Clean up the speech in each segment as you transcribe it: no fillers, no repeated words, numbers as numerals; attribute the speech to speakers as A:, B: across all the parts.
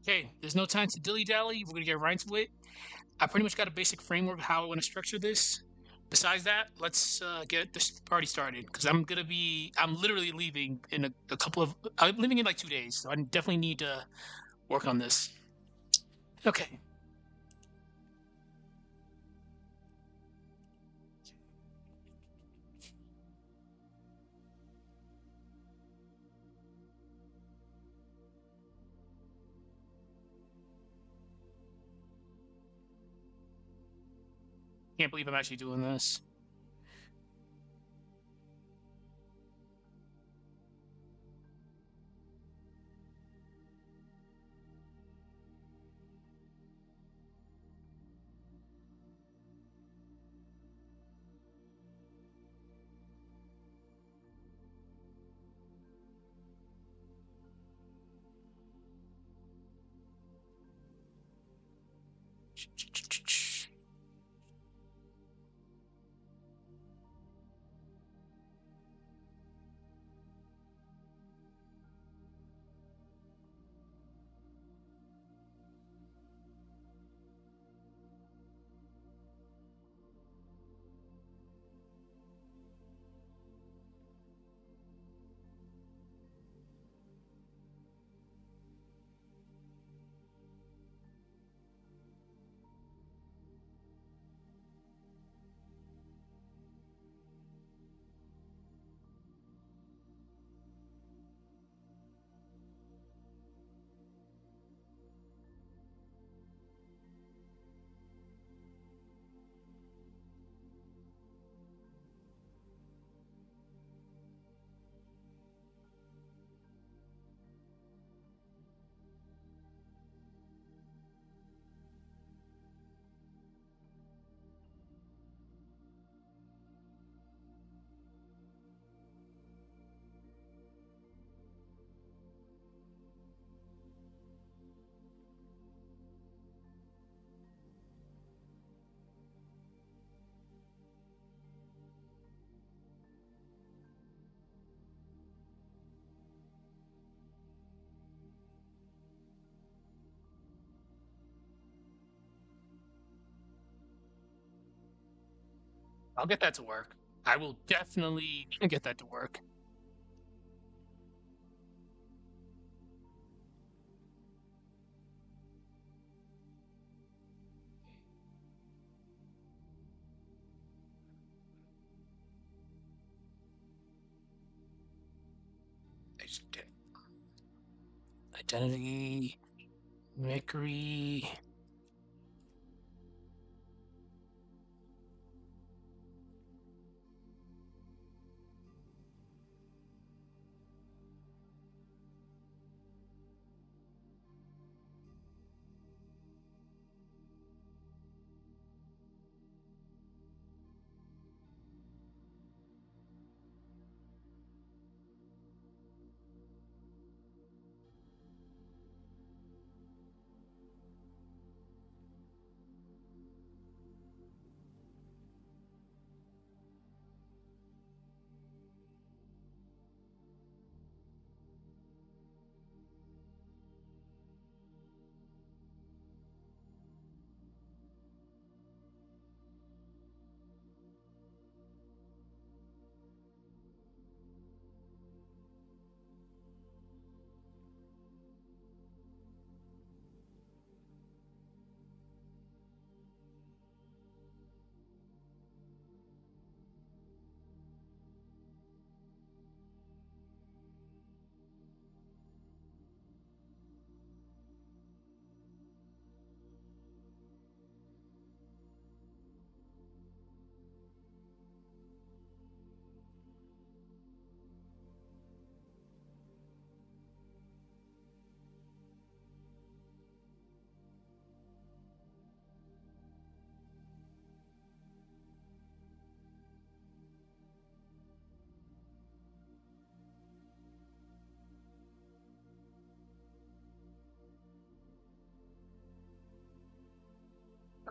A: Okay, there's no time to dilly-dally. We're gonna get right into it. I pretty much got a basic framework of how I want to structure this. Besides that, let's get this party started because I'm literally leaving in a couple of, I'm leaving in like 2 days, so I definitely need to work on this. Okay. Can't believe I'm actually doing this. I'll get that to work. I will definitely get that to work. Identity, mimicry.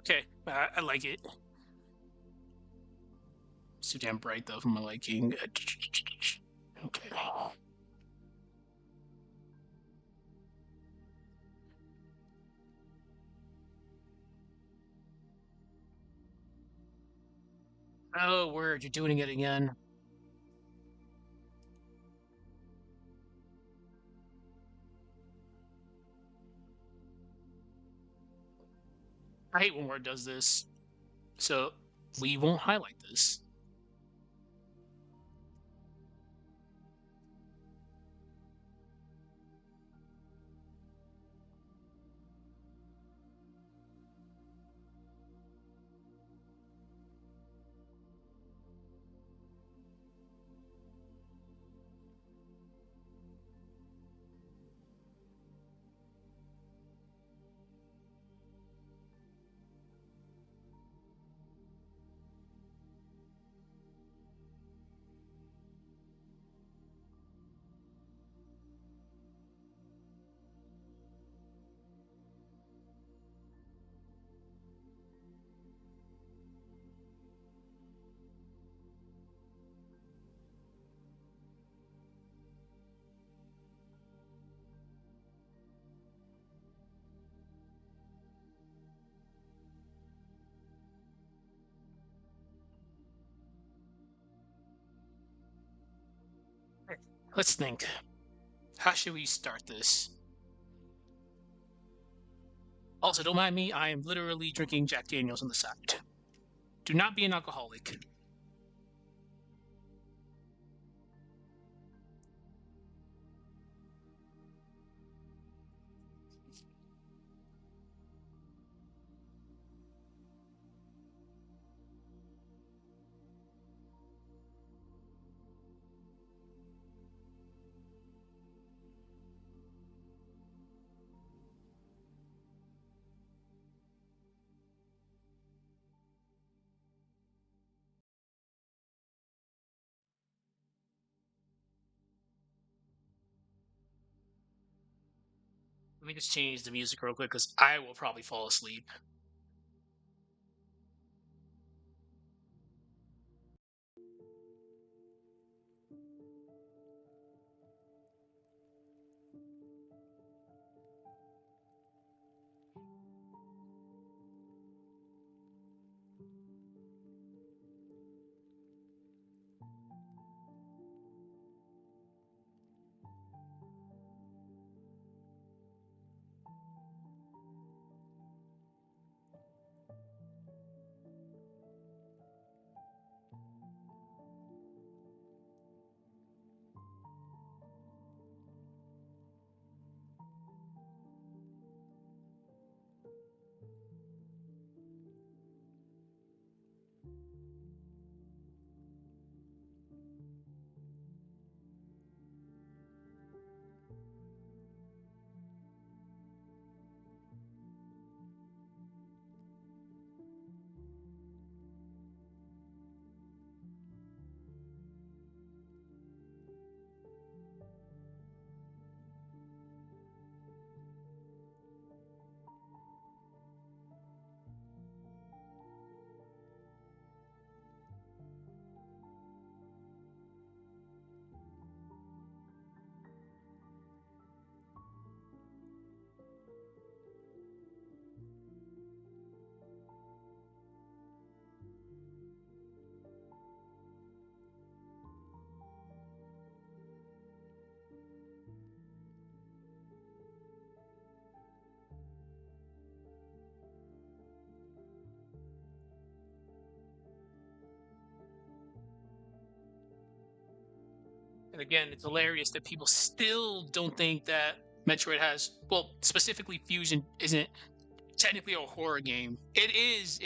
A: Okay, I like it. It's too damn bright though for my liking. Okay. Oh, word, you're doing it again. I hate when Word does this. So we won't highlight this. Let's think. How should we start this? Also, don't mind me, I am literally drinking Jack Daniels on the side. Do not be an alcoholic. Let me just change the music real quick because I will probably fall asleep. And again, it's hilarious that people still don't think that Metroid has, well, specifically Fusion isn't technically a horror game. It is.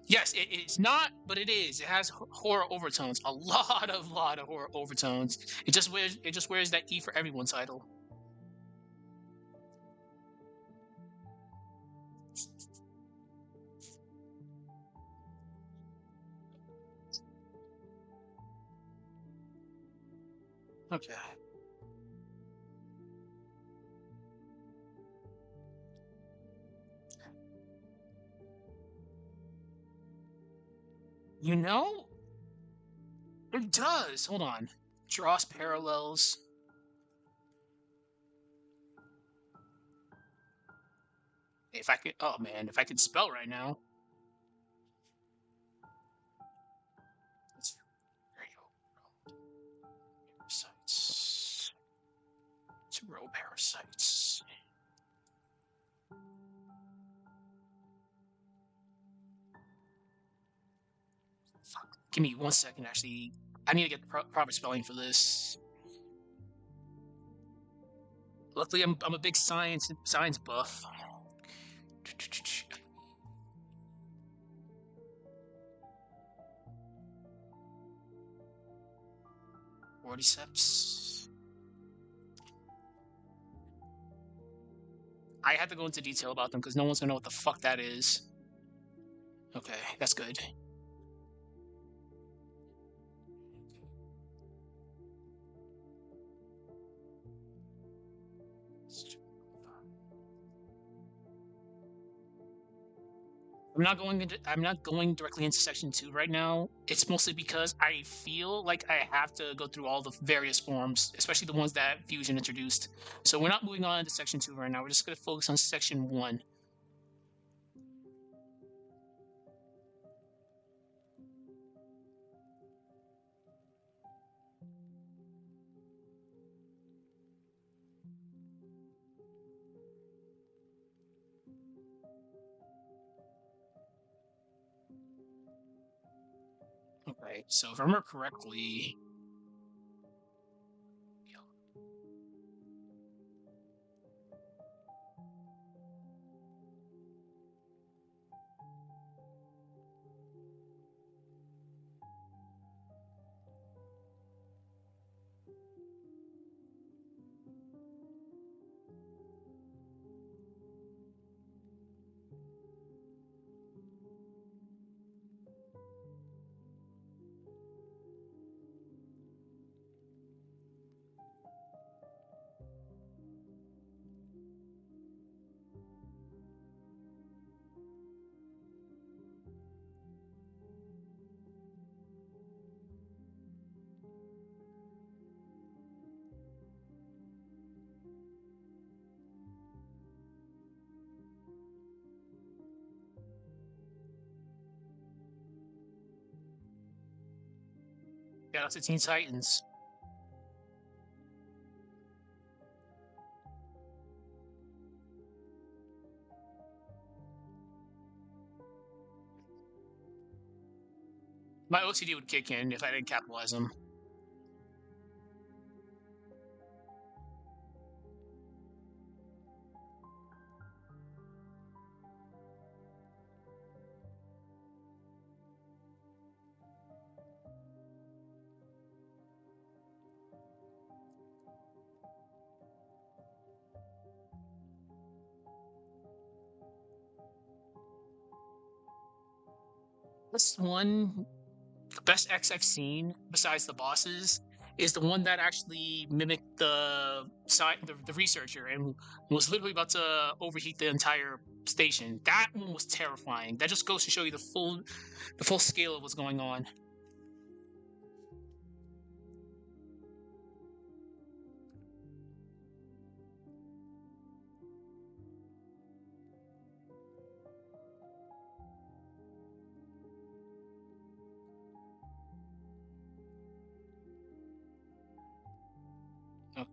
A: Yes, it's not, but it is. It has horror overtones. A lot of horror overtones. It just wears that E for everyone title. Okay. You know, it does. Hold on. Draws parallels. If I could, oh man, if I could spell right now. Zero parasites. Fuck. Give me 1 second, actually. I need to get the proper spelling for this. Luckily, I'm a big science buff. Cordyceps. I had to go into detail about them because no one's gonna know what the fuck that is. Okay, that's good. I'm not going directly into section 2 right now. It's mostly because I feel like I have to go through all the various forms, especially the ones that Fusion introduced. So we're not moving on to section 2 right now. We're just going to focus on section 1. Okay, so if I remember correctly, yeah, that's the Teen Titans. My OCD would kick in if I didn't capitalize them. This one, the best X I've seen, besides the bosses, is the one that actually mimicked the researcher and was literally about to overheat the entire station. That one was terrifying. That just goes to show you the full scale of what's going on. Okay.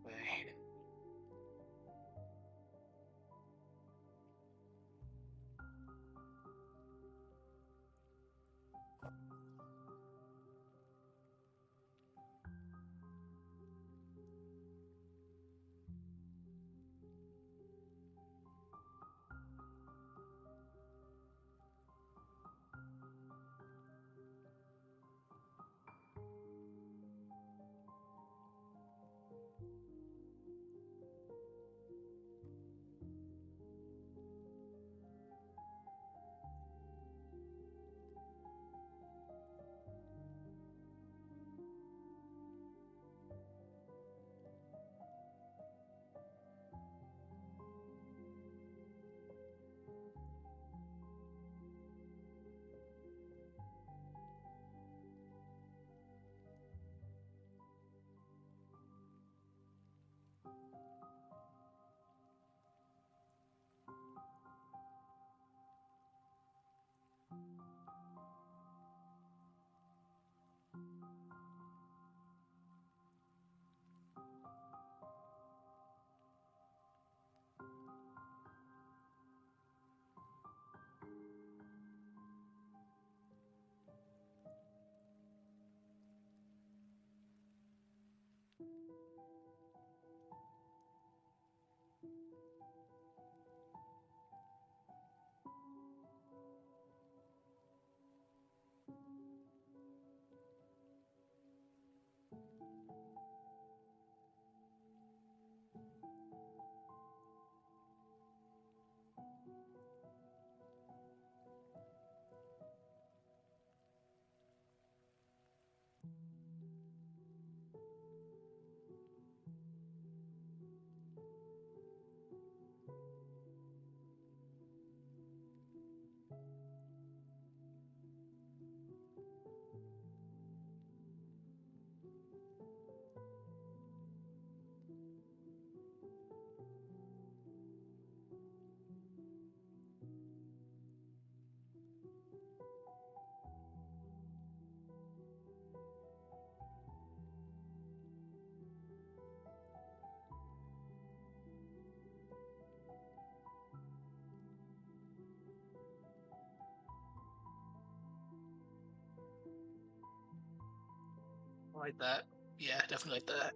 A: I like that. Yeah, definitely like that.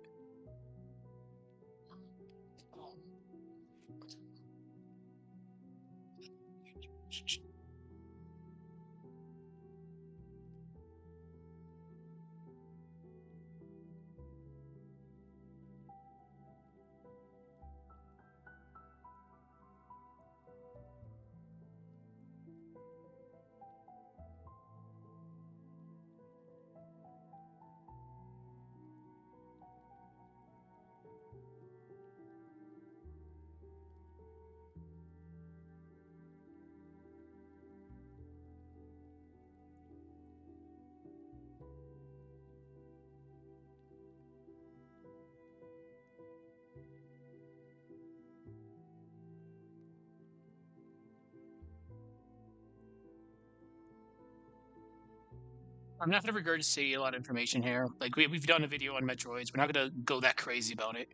A: I'm not going to regurgitate a lot of information here. Like we've done a video on Metroids. We're not going to go that crazy about it.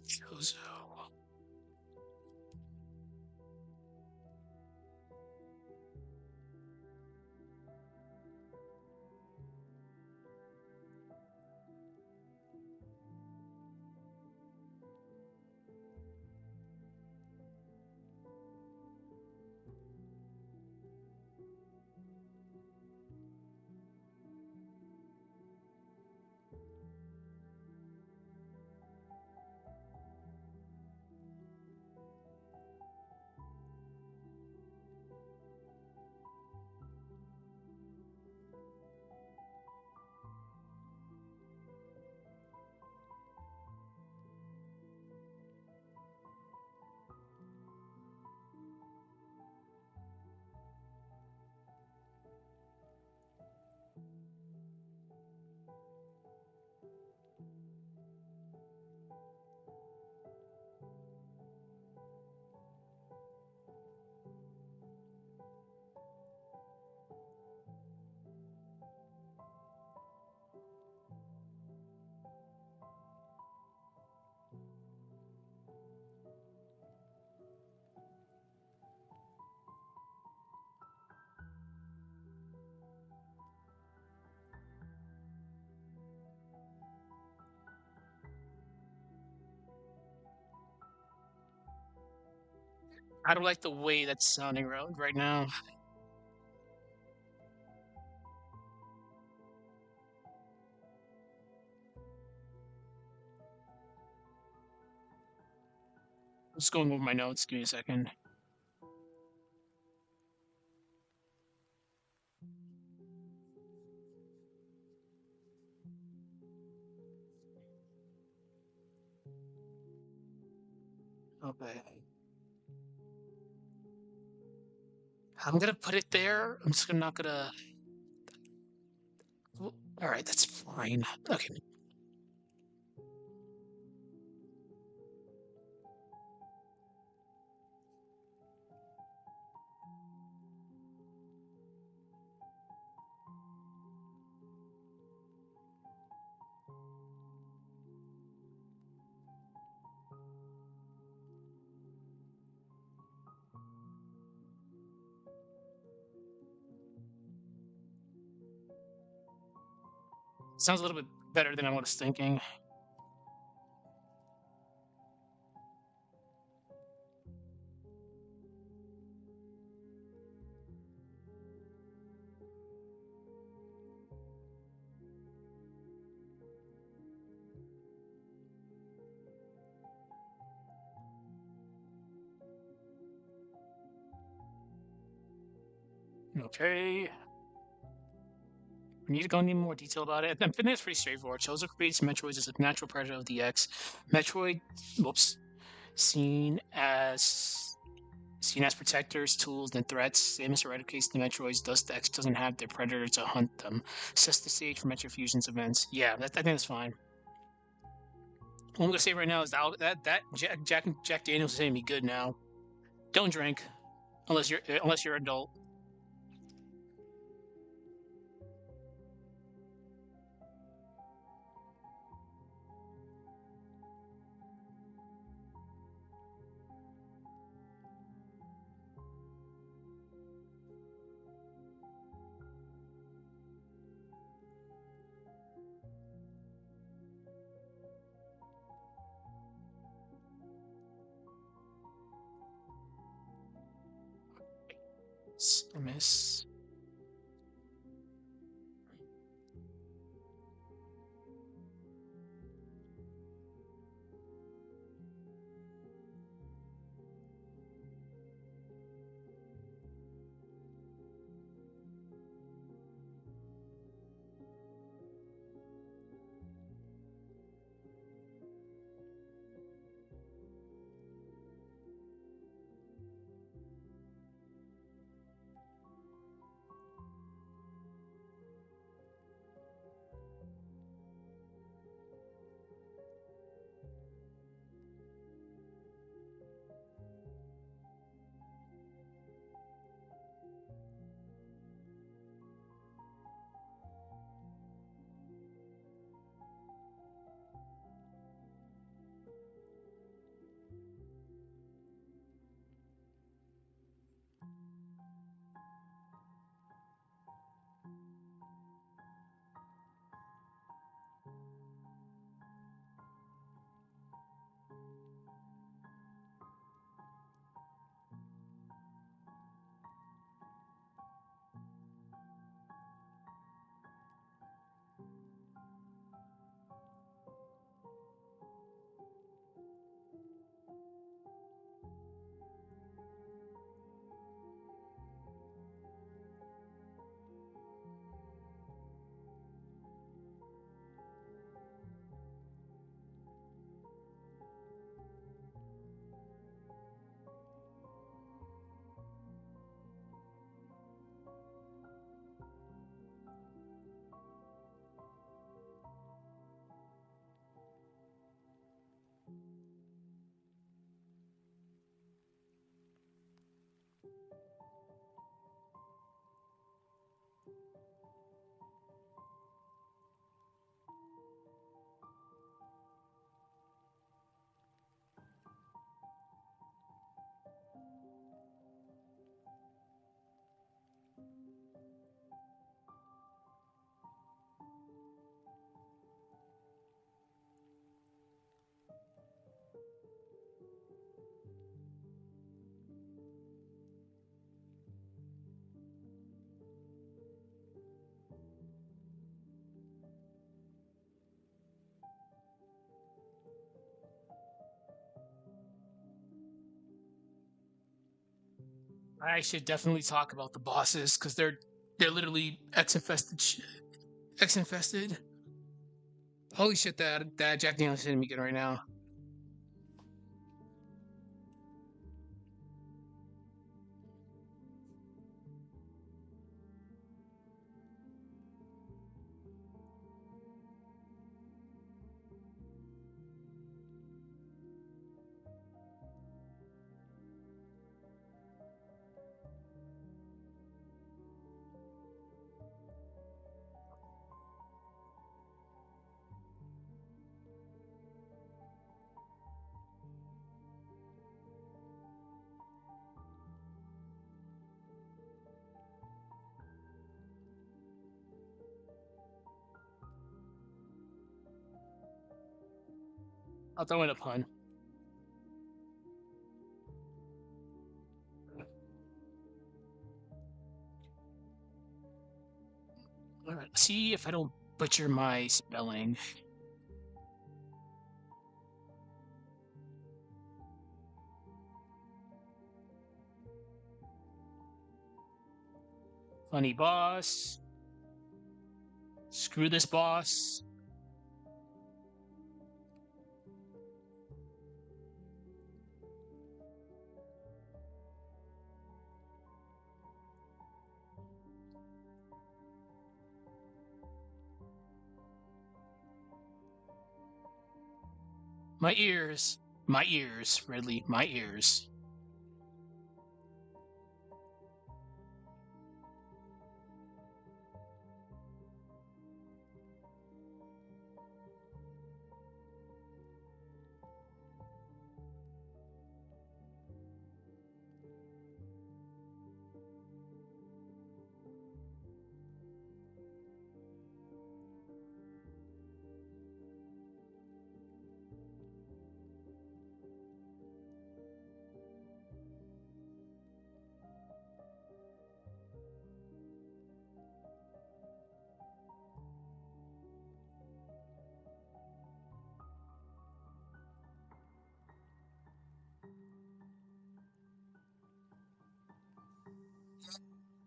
A: Chozo. I don't like the way that's sounding right now. I'm just going over my notes. Give me a second. Okay. I'm gonna put it there. I'm just not gonna. All right, that's fine. Okay. Sounds a little bit better than I was thinking. Okay. We need to go into more detail about it. I think it's pretty straightforward. Chozo creates Metroids as a natural predator of the X. Metroid, whoops, seen as Seen as protectors, tools, and threats, Samus eradicates the Metroids, thus the X doesn't have their predator to hunt them. Sets the stage for Metro Fusion's events. Yeah, I think that's fine. What I'm gonna say right now is that Jack Daniels is gonna be good now. Don't drink unless you're adult. Miss. I should definitely talk about the bosses because they're literally X infested. X infested. Holy shit! That Jack Daniels is hitting me good right now. I'll throw in a pun. All right, see if I don't butcher my spelling. Funny boss. Screw this boss. My ears. My ears, Ridley. My ears.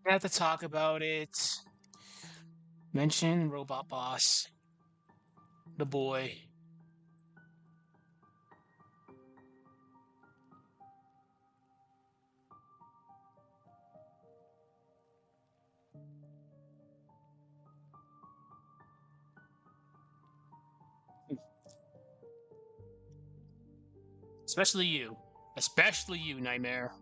A: I have to talk about it. Mention robot boss. The boy. Especially you. Especially you, Nightmare.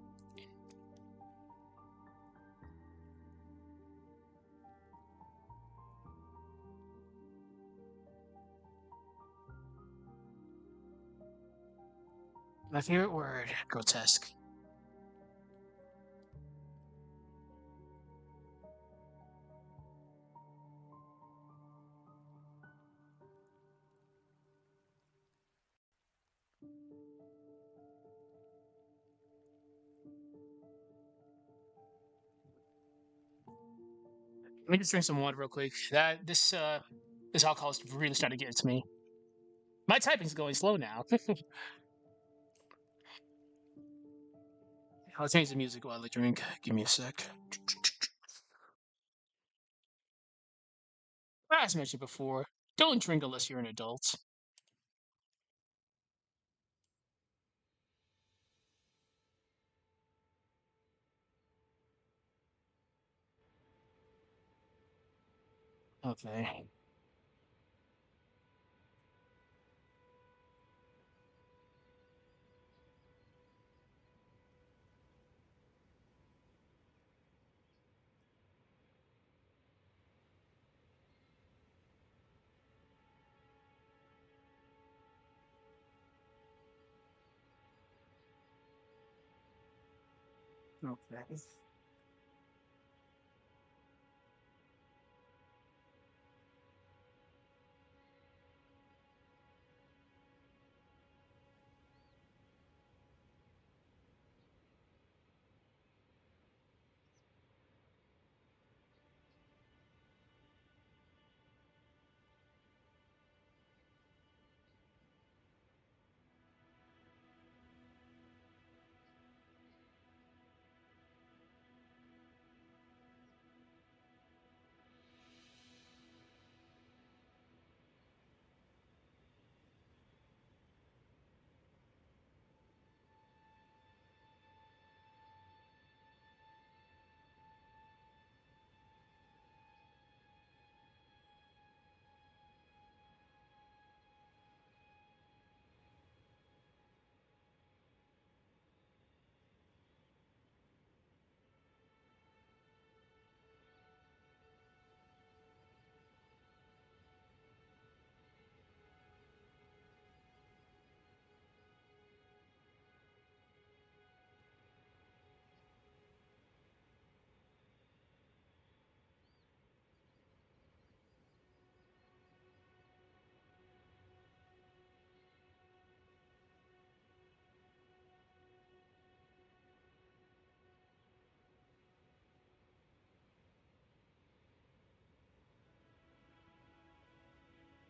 A: My favorite word, grotesque. Let me just drink some water real quick. This alcohol is really starting to get to me. My typing's going slow now. I'll change the music while I drink. Give me a sec. As mentioned before, don't drink unless you're an adult. Okay. Okay.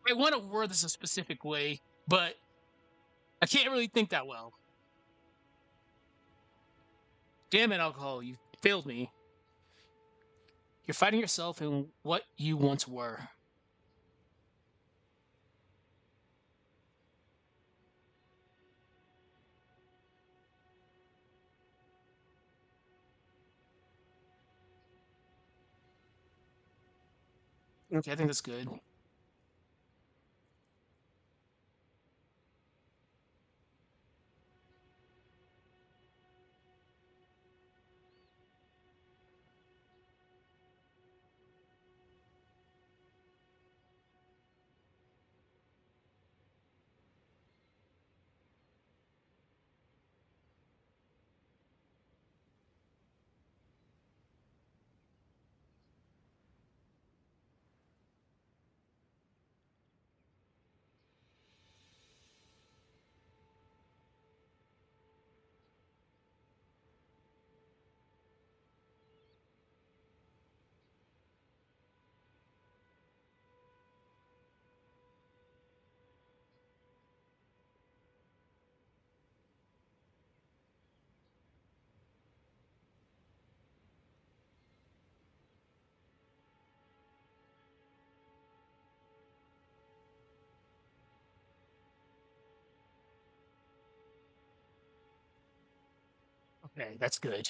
A: I want to word this a specific way, but I can't really think that well. Damn it, alcohol, you failed me. You're fighting yourself and what you once were. Okay, I think that's good. Okay, that's good.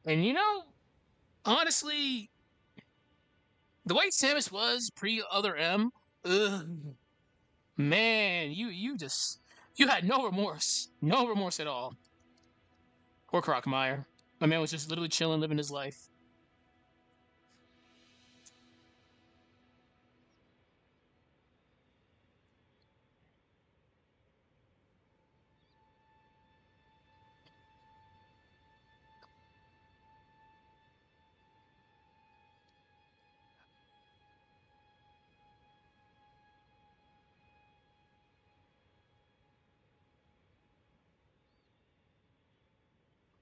A: And honestly, the way Samus was pre Other M, ugh, man, you had no remorse, no remorse at all. Poor Crockmeyer. My man was just literally chilling, living his life.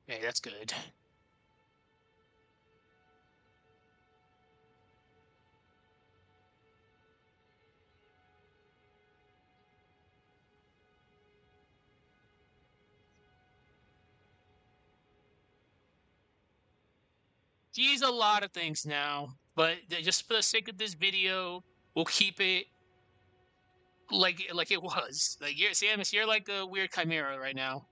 A: Hey, that's good. She's a lot of things now, but just for the sake of this video, we'll keep it like it was. Like you're Samus, you're like a weird chimera right now.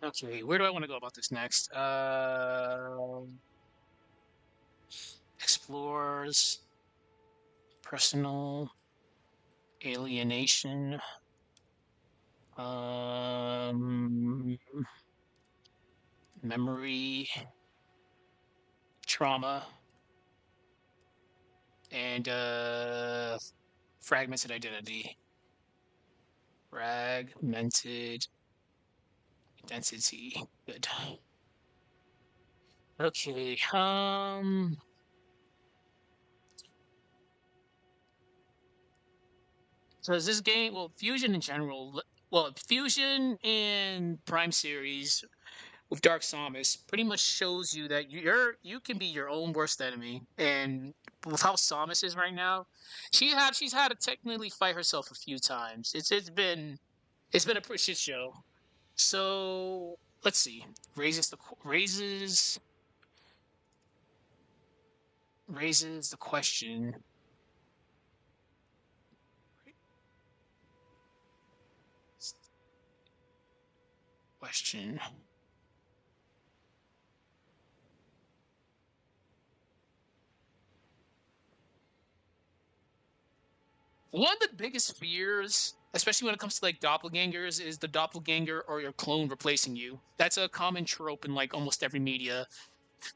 A: Okay, where do I want to go about this next? Explores, personal, alienation, um, memory, trauma, and fragmented identity. Fragmented identity. Good. Okay. So is this game? Well, Fusion in general. Well, Fusion and Prime series with Dark Samus pretty much shows you that you can be your own worst enemy. And with how Samus is right now, she's had to technically fight herself a few times. It's been a pretty shit show. So let's see. Raises the question. One of the biggest fears, especially when it comes to like doppelgangers, is the doppelganger or your clone replacing you. That's a common trope in like almost every media.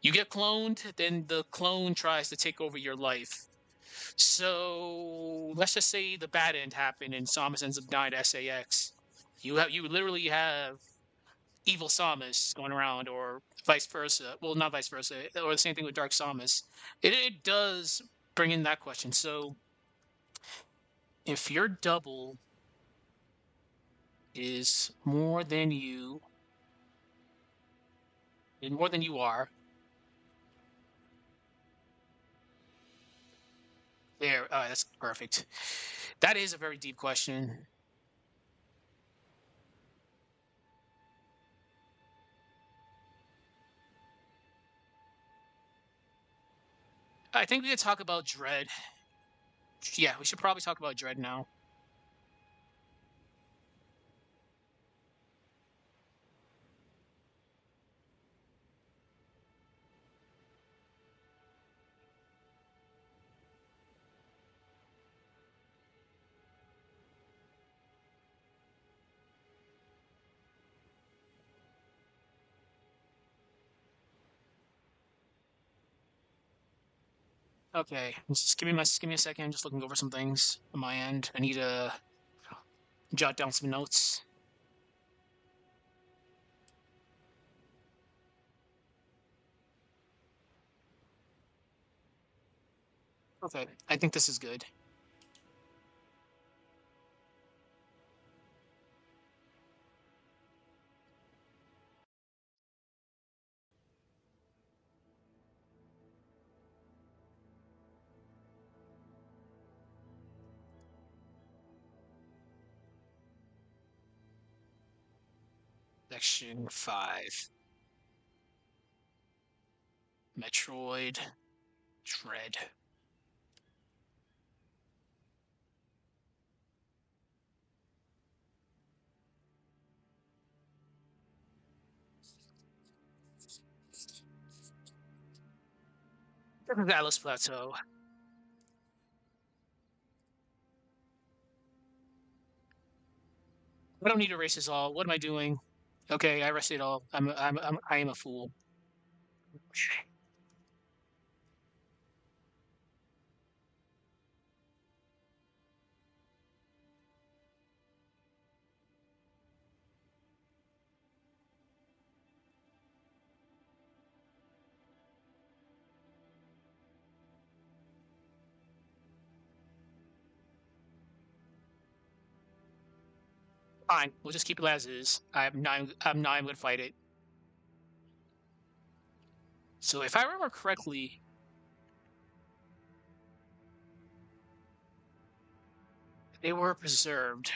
A: You get cloned, then the clone tries to take over your life. So let's just say the bad end happened and Samus ends up dying to SAX. You literally have evil Samus going around, or vice versa. Well, not vice versa, or the same thing with Dark Samus. It does bring in that question. So if your double is more than you are, there. That's perfect. That is a very deep question. I think we could talk about Dread. Yeah, we should probably talk about Dread now. Okay, just give me a second. I'm just looking over some things on my end. I need to jot down some notes. Okay, I think this is good. Section 5. Metroid Dread. Atlas Plateau. I don't need to erase this all. What am I doing? Okay, I erased it all. I am a fool. Fine, we'll just keep it as is. I'm not even gonna fight it. So if I remember correctly, they were preserved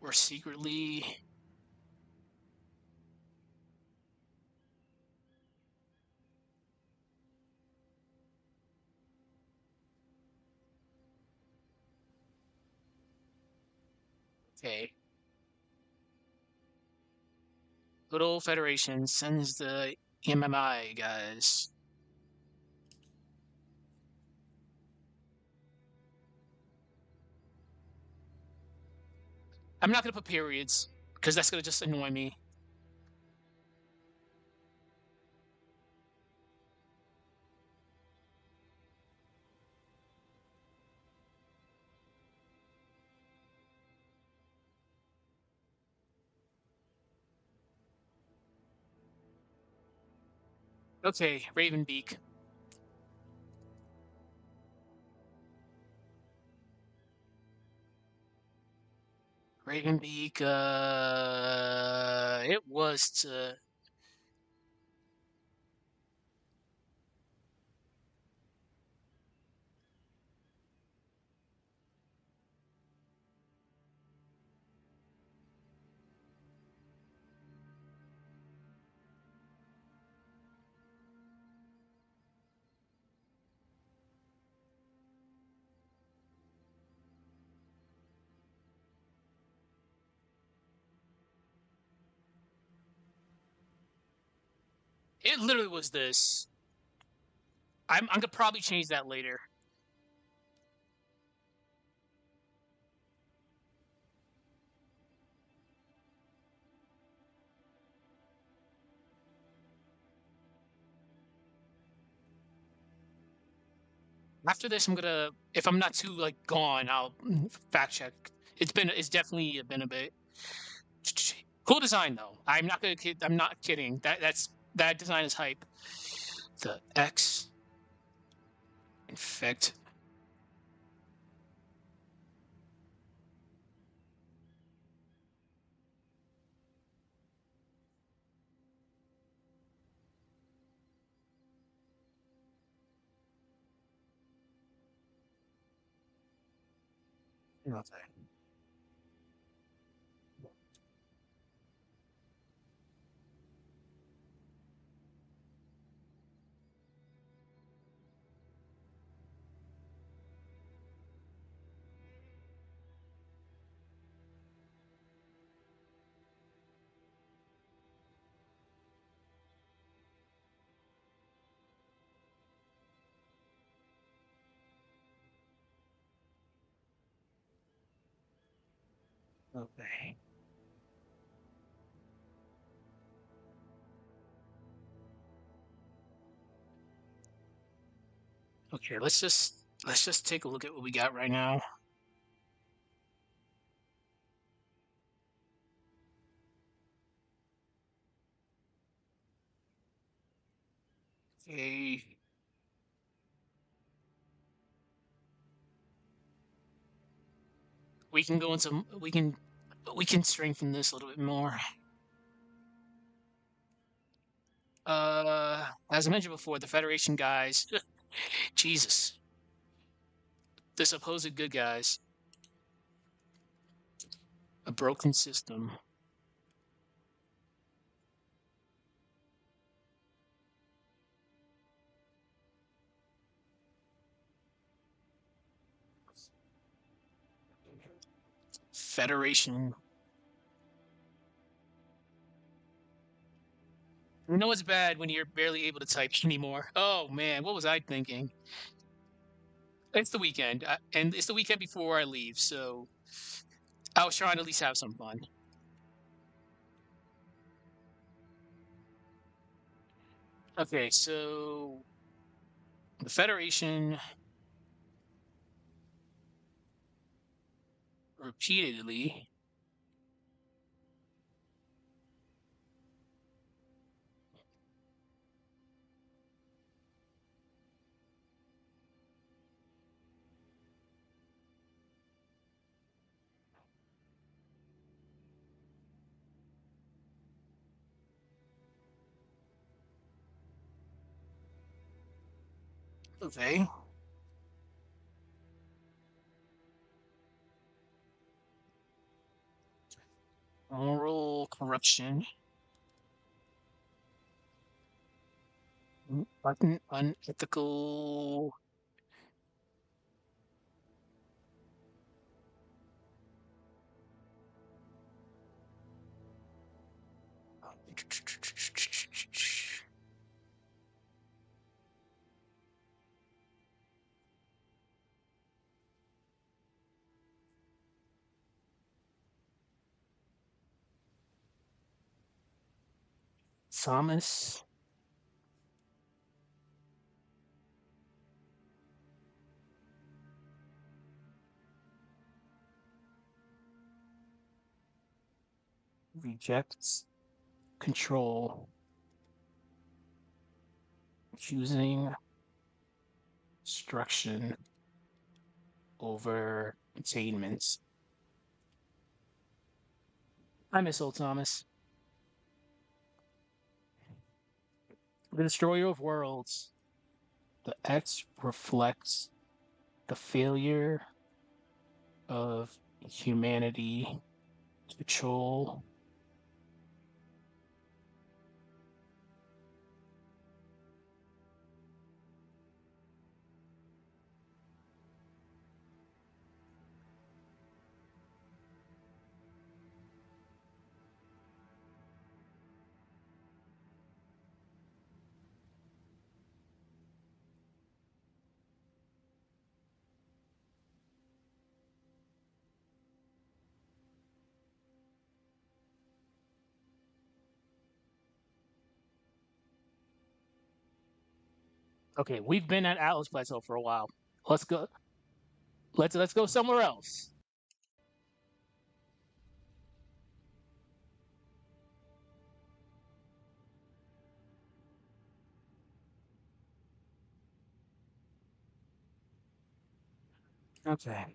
A: or secretly. Okay. Good old Federation sends the MMI guys. I'm not gonna put periods because that's gonna just annoy me. Okay, Ravenbeak. Ravenbeak, it was to. It literally was this. I'm gonna probably change that later. After this, I'm gonna, if I'm not too like gone, I'll fact check. It's definitely been a bit. Cool design though. I'm not gonna kid. I'm not kidding. That design is hype. The X infect. Okay. Okay. Okay. Let's just take a look at what we got right now. Okay. We can go into we can strengthen this a little bit more. As I mentioned before, the Federation guys, Jesus, the supposed good guys, a broken system. Federation. You know it's bad when you're barely able to type anymore. Oh man, what was I thinking? It's the weekend, and it's the weekend before I leave, so I was trying to at least have some fun. Okay, so the Federation repeatedly okay. Moral corruption, unethical. Samus rejects control, choosing destruction over attainments. I miss old Thomas. The destroyer of worlds. The X reflects the failure of humanity to control. Okay, we've been at Atlas Plateau for a while. Let's go. Let's go somewhere else. Okay.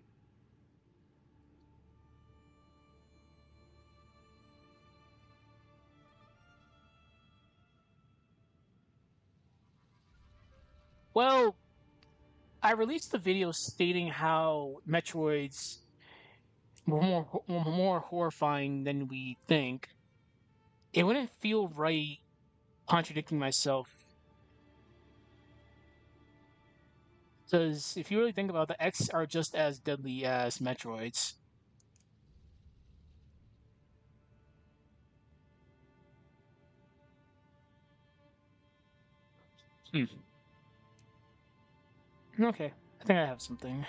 A: Well, I released the video stating how Metroids were more horrifying than we think. It wouldn't feel right contradicting myself because if you really think about it, the X are just as deadly as Metroids. Hmm. Okay, I think I have something.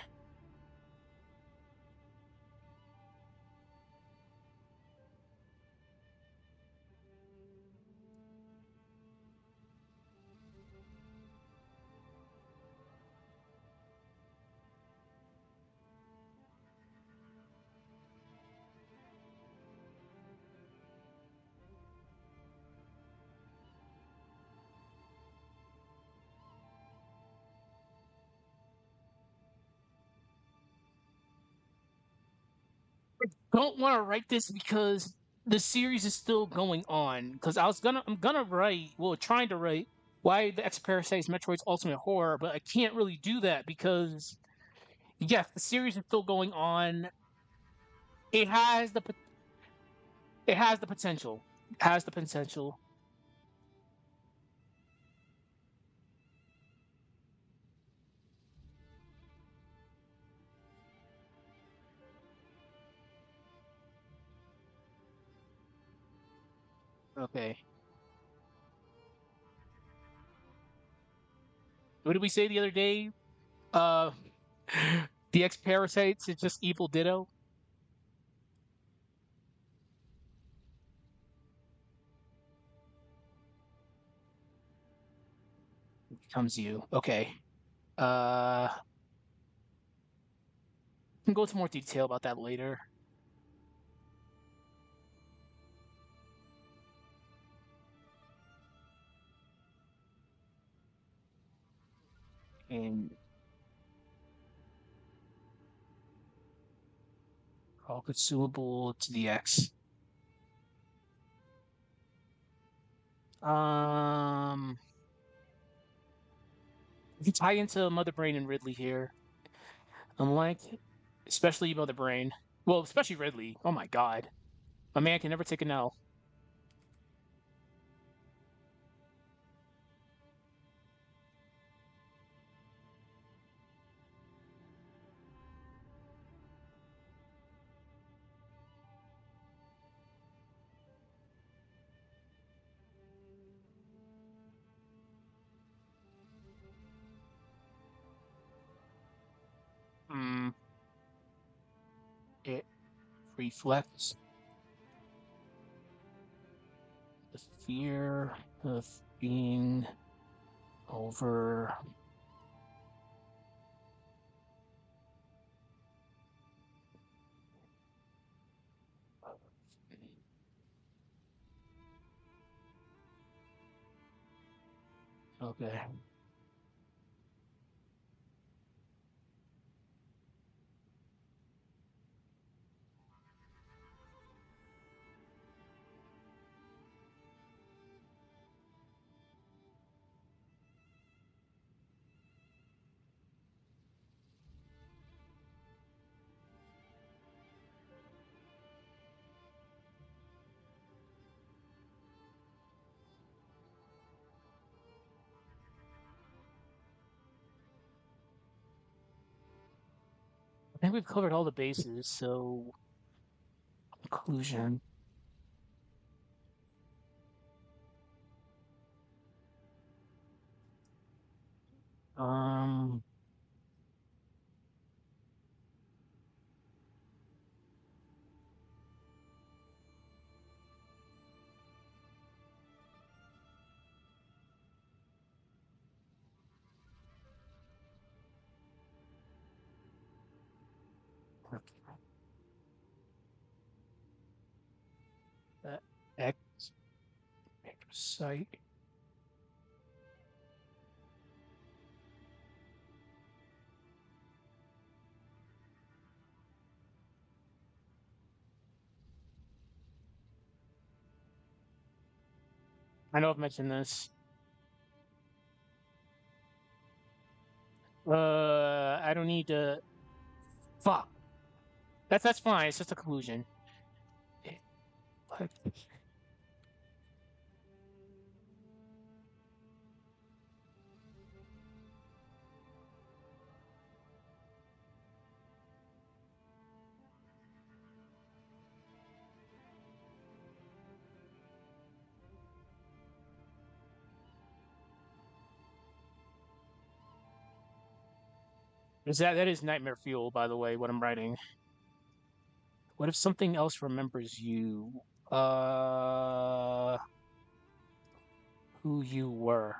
A: Don't want to write this because the series is still going on. Because I'm gonna write, well, trying to write why the X Parasite is Metroid's ultimate horror, but I can't really do that because yes, the series is still going on. It has the it has the potential. It has the potential. Okay. What did we say the other day? Uh, the X Parasites is just evil Ditto. Becomes you. Okay. Uh, we can go into more detail about that later. And all consumable to the X. Um, you tie into Mother Brain and Ridley here. Unlike, especially Mother Brain. Well, especially Ridley. Oh my God, my man can never take a no. Hmm. It reflects the fear of being over. Okay. I think we've covered all the bases, so conclusion. Um, uh, X Parasite. I know I've mentioned this. I don't need to. Fuck. That's fine. It's just a conclusion. Eh, What? Is that is nightmare fuel, by the way, what I'm writing. What if something else remembers you? Uh, who you were.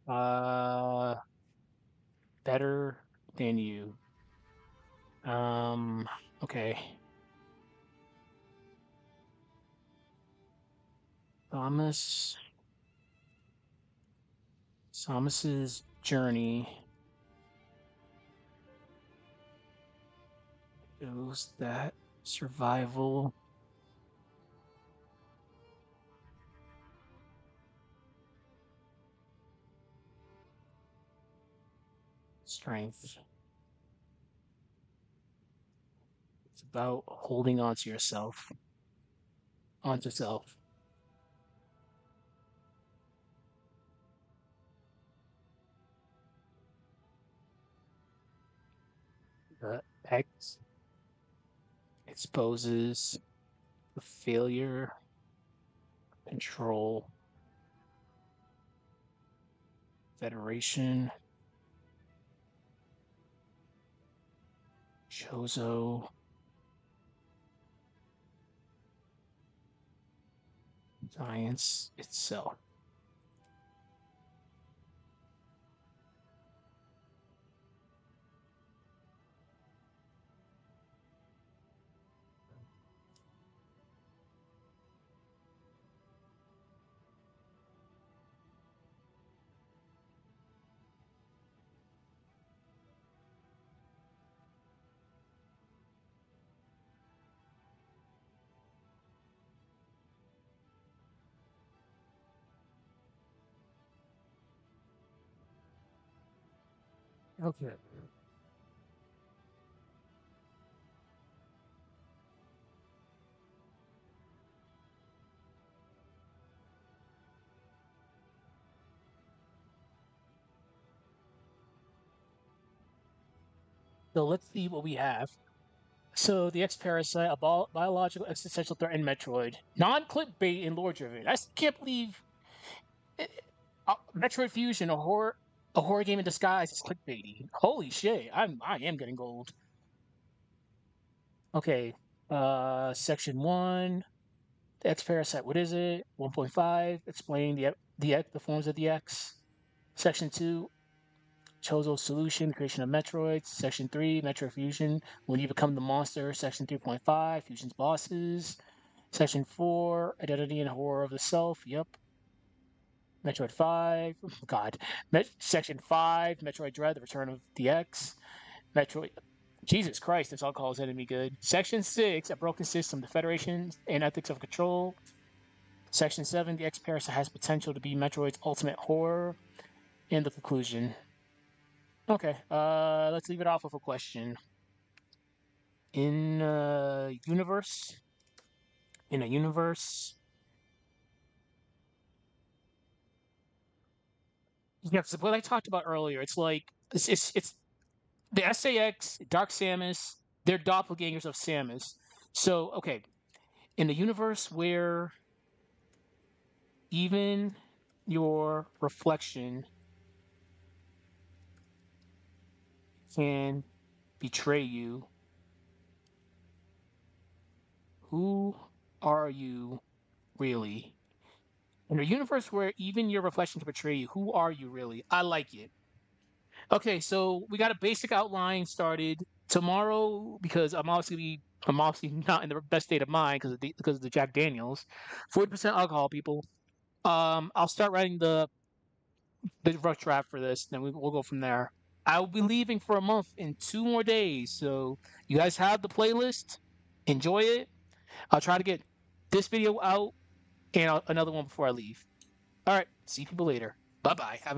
A: Uh, better than you. Um, okay. Thomas. Samus's journey shows that survival, strength. It's about holding on to yourself, onto self. The X Exposes the failure, control, Federation, Chozo, science itself. Okay. So let's see what we have. So the X Parasite, a biological existential threat in Metroid, non-clickbait and lore-driven. Can't believe Metroid Fusion, a horror game in disguise, is clickbaity. Holy shit! I am getting gold. Okay, section one, the X Parasite. What is it? 1.5. Explain the forms of the X. Section two, Chozo solution, creation of Metroids. Section 3, Metroid Fusion, when you become the monster. Section 3.5, Fusion's bosses. Section 4, identity and horror of the self. Yep. Metroid 5, God. Section 5, Metroid Dread, the return of the X. Metroid. Jesus Christ, this alcohol is enemy good. Section 6, a broken system, the Federation and ethics of control. Section 7, the X Parasite has potential to be Metroid's ultimate horror. And the conclusion. Okay, let's leave it off with a question. In a universe, in a universe, yeah, so what I talked about earlier, it's like it's the SAX, Dark Samus, they're doppelgangers of Samus. So, okay, in a universe where even your reflection can betray you, who are you really? In a universe where even your reflection can betray you, who are you really? I like it. Okay, so we got a basic outline started tomorrow because I'm obviously not in the best state of mind because of the Jack Daniels, 40% alcohol, people. I'll start writing the rough draft for this, then we'll go from there. I'll be leaving for a month in 2 more days, so you guys have the playlist. Enjoy it. I'll try to get this video out and another one before I leave. All right, see people later. Bye bye. Have a